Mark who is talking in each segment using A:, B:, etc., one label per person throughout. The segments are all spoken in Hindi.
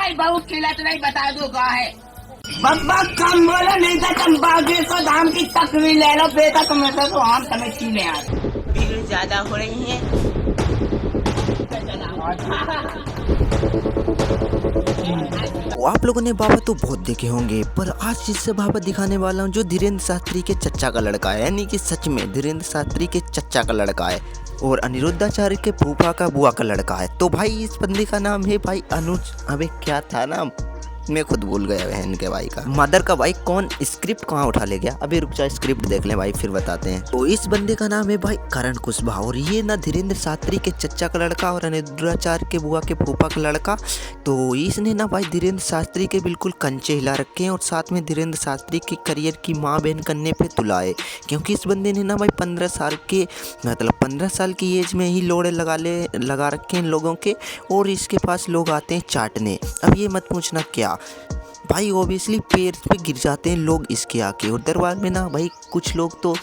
A: हमारी बहू खिलत नहीं, बता दो का है। बब्बा कम बोलो नहीं तो तुम बागे को धाम की तकवीर ले लो बेटा, तुम्हें तो हम तुम्हें छीने आते। भीड़ ज्यादा हो रही है।
B: आप लोगों ने बाबा तो बहुत देखे होंगे, पर आज जिससे बाबा दिखाने वाला हूँ जो धीरेन्द्र शास्त्री के चचा का लड़का है, यानी कि सच में धीरेन्द्र शास्त्री के चचा का लड़का है और अनिरुद्धाचार्य के फूफा का बुआ का लड़का है। तो भाई इस बंदे का नाम है भाई अनुज, अबे क्या था नाम, मैं खुद भूल गया बहन के भाई का, मदर का भाई कौन, स्क्रिप्ट कहाँ उठा ले गया, अभी रुक जा स्क्रिप्ट देख लें भाई फिर बताते हैं। तो इस बंदे का नाम है भाई करण कुशवाहा और ये ना धीरेन्द्र शास्त्री के चचा का लड़का और अनिरुद्धाचार्य के बुआ के फूफा का लड़का। तो इसने ना भाई धीरेन्द्र शास्त्री के बिल्कुल कंचे हिला रखे हैं और साथ में धीरेन्द्र शास्त्री के करियर की माँ बहन करने पे तुलाए, क्योंकि इस बंदे ने ना भाई 15 साल की एज में ही लोड़े लगा रखे हैं लोगों के, और इसके पास लोग आते हैं चाटने। अब ये मत पूछना क्या भाई, ओबियसली पैर पे गिर जाते हैं लोग इसके आके। और दरबार में ना भाई कुछ लोग तो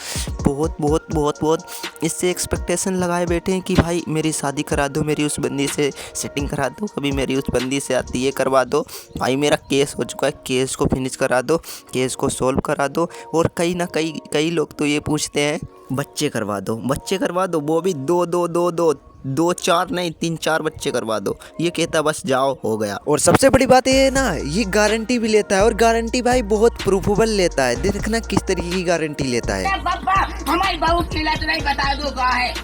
B: बहुत इससे एक्सपेक्टेशन लगाए बैठे हैं कि भाई मेरी शादी करा दो, मेरी उस बंदी से सेटिंग करा दो, कभी मेरी उस बंदी से आती ये करवा दो, भाई मेरा केस हो चुका है, केस को फिनिश करा दो, केस को सोल्व करा दो। और कई लोग तो ये पूछते हैं बच्चे करवा दो, वो भी दो चार नहीं 3-4 बच्चे करवा दो, ये कहता बस जाओ हो गया। और सबसे बड़ी बात ये है ना, ये गारंटी भी लेता है और गारंटी भाई बहुत प्रूफेबल लेता है। देखना किस तरीके की गारंटी लेता है।
A: हमारी बहू खिलत नहीं, बता दो का है।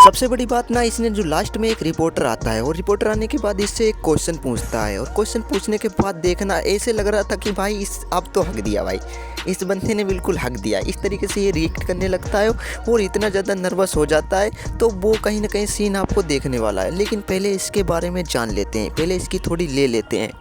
B: सबसे बड़ी बात ना, इसने जो लास्ट में एक रिपोर्टर आता है और रिपोर्टर आने के बाद इससे एक क्वेश्चन पूछता है, और क्वेश्चन पूछने के बाद देखना ऐसे लग रहा था कि भाई अब तो हक दिया, भाई इस बंदे ने बिल्कुल हक दिया। इस तरीके से ये रिएक्ट करने लगता है और इतना ज़्यादा नर्वस हो जाता है, तो वो कहीं ना कहीं सीन आपको देखने वाला है। लेकिन पहले इसके बारे में जान लेते हैं, पहले इसकी थोड़ी ले लेते हैं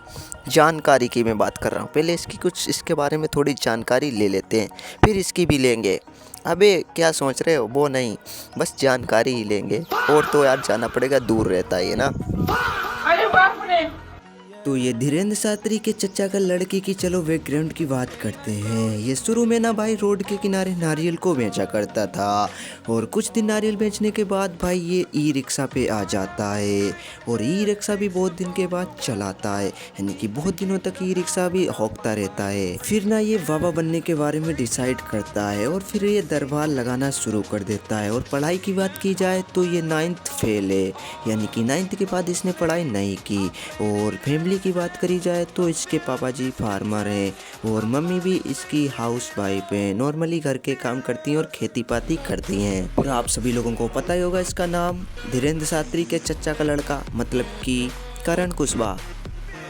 B: जानकारी की, मैं बात कर रहा हूँ, पहले इसकी कुछ इसके बारे में थोड़ी जानकारी ले लेते हैं, फिर इसकी भी लेंगे। अबे क्या सोच रहे हो, वो नहीं, बस जानकारी ही लेंगे। और तो यार जाना पड़ेगा, दूर रहता है ये ना।
A: अरे बाप रे।
B: तो ये धीरेन्द्र शास्त्री के चचा का लड़के की चलो बैकग्राउंड की बात करते हैं। ये शुरू में ना भाई रोड के किनारे नारियल को बेचा करता था और कुछ दिन नारियल बेचने के बाद भाई ये ई रिक्शा पे आ जाता है और ई रिक्शा भी बहुत दिन के बाद चलाता है, यानी कि बहुत दिनों तक ई रिक्शा भी हौकता रहता है। फिर ना ये बाबा बनने के बारे में डिसाइड करता है और फिर ये दरबार लगाना शुरू कर देता है। और पढ़ाई की बात की जाए तो ये 9th फेल है, यानी कि 9th के बाद इसने पढ़ाई नहीं की। और फैमिली की बात करी जाए तो इसके पापा जी फार्मर हैं और मम्मी भी इसकी हाउस वाइफ है, नॉर्मली घर के काम करती हैं और खेती पाती करती हैं। और आप सभी लोगों को पता ही होगा इसका नाम, धीरेन्द्र शास्त्री के चचा का लड़का मतलब कि करण कुशवाहा।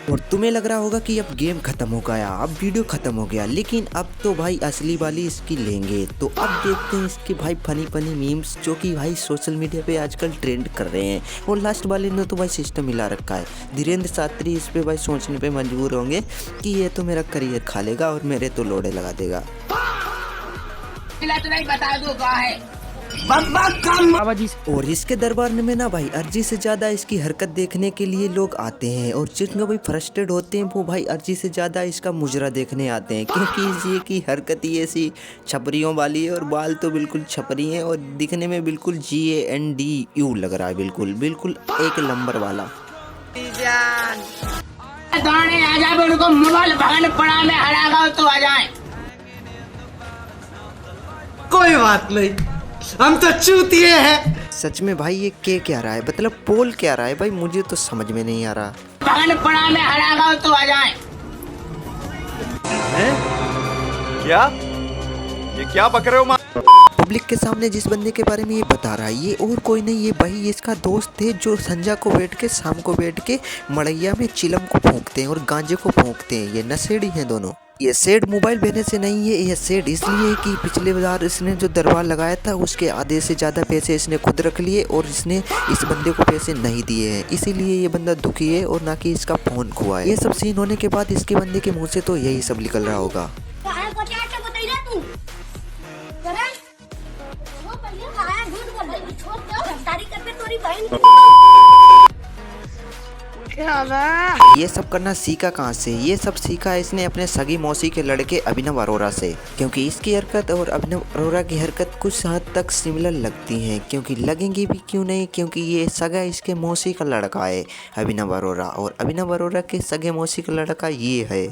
B: और तुम्हें लग रहा होगा कि अब गेम खत्म हो गया, अब वीडियो खत्म हो गया, लेकिन अब तो भाई असली वाली इसकी लेंगे। तो अब देखते हैं इसके भाई फनी मीम्स जो कि भाई सोशल मीडिया पे आजकल ट्रेंड कर रहे हैं। और लास्ट वाले ने तो भाई सिस्टम मिला रखा है, धीरेन्द्र शास्त्री इस पे भाई सोचने पे मजबूर होंगे कि ये तो मेरा करियर खा लेगा और मेरे तो लोड़े लगा देगा।
A: बता दो का है बाबा जी।
B: और इसके दरबार में ना भाई अर्जी से ज़्यादा इसकी हरकत देखने के लिए लोग आते हैं, और जितने भाई फ्रस्ट्रेट होते हैं वो भाई अर्जी से ज़्यादा इसका मुजरा देखने आते हैं, क्योंकि ये की हरकत ही ऐसी छपरियों वाली है और बाल तो बिल्कुल छपरी हैं और दिखने में बिल्कुल GANDU लग रहा है, बिल्कुल एक नंबर वाला।
A: उनको मोबाइल भगन पड़ा में हरागा तो आ जाए,
C: कोई बात नहीं, हम तो चूतिए हैं।
B: सच में भाई ये क्या रहा है, मतलब पोल क्या रहा है भाई, मुझे तो समझ में नहीं आ रहा।
A: भगन पड़ा में हरागा तो आ जाए।
D: क्या ये क्या बक रहे हो?
B: पब्लिक के सामने जिस बंदे के बारे में ये बता रहा है ये और कोई नहीं, ये भाई इसका दोस्त है जो संजा को बैठ के शाम को बैठ के मड़ैया में चिलम को फूंकते हैं और गांजे को फूंकते हैं। ये नशेड़ी हैं दोनों। ये सेड मोबाइल बेचने से नहीं है, ये सेड इसलिए है कि पिछले बार इसने जो दरबार लगाया था उसके आधे से ज़्यादा पैसे इसने खुद रख लिए और इसने इस बंदे को पैसे नहीं दिए हैं, इसीलिए ये बंदा दुखी है और ना कि इसका फोन खुआ है। ये सब सीन होने के बाद इसके बंदे के मुंह से तो यही सब निकल रहा होगा।
A: क्या
B: ये सब करना सीखा कहाँ से? ये सब सीखा इसने अपने सगी मौसी के लड़के अभिनव अरोरा से, क्योंकि इसकी हरकत और अभिनव अरोरा की हरकत कुछ हद तक सिमिलर लगती हैं, क्योंकि लगेंगी भी क्यों नहीं, क्योंकि ये सगा इसके मौसी का लड़का है अभिनव अरोरा, और अभिनव अरोरा के सगे मौसी का लड़का ये है।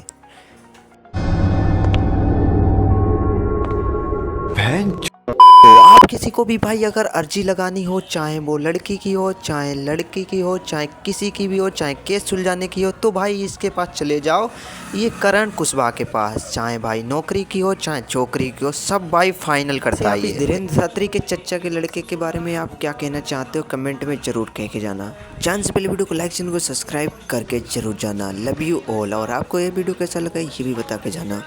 B: तो आप किसी को भी भाई अगर अर्जी लगानी हो, चाहे वो लड़की की हो, चाहे लड़की की हो, चाहे किसी की भी हो, चाहे केस सुलझाने की हो, तो भाई इसके पास चले जाओ, ये करण कुशवाहा के पास। चाहे भाई नौकरी की हो, चाहे छोकरी की हो, सब भाई फाइनल करता है। धीरेन्द्र शास्त्री के चच्चा के लड़के के बारे में आप क्या कहना चाहते हो कमेंट में जरूर कह के जाना। जान से पहले वीडियो को लाइक, चैनल को सब्सक्राइब करके जरूर जाना। Love you all. और आपको ये वीडियो कैसा लगा ये भी बता के जाना।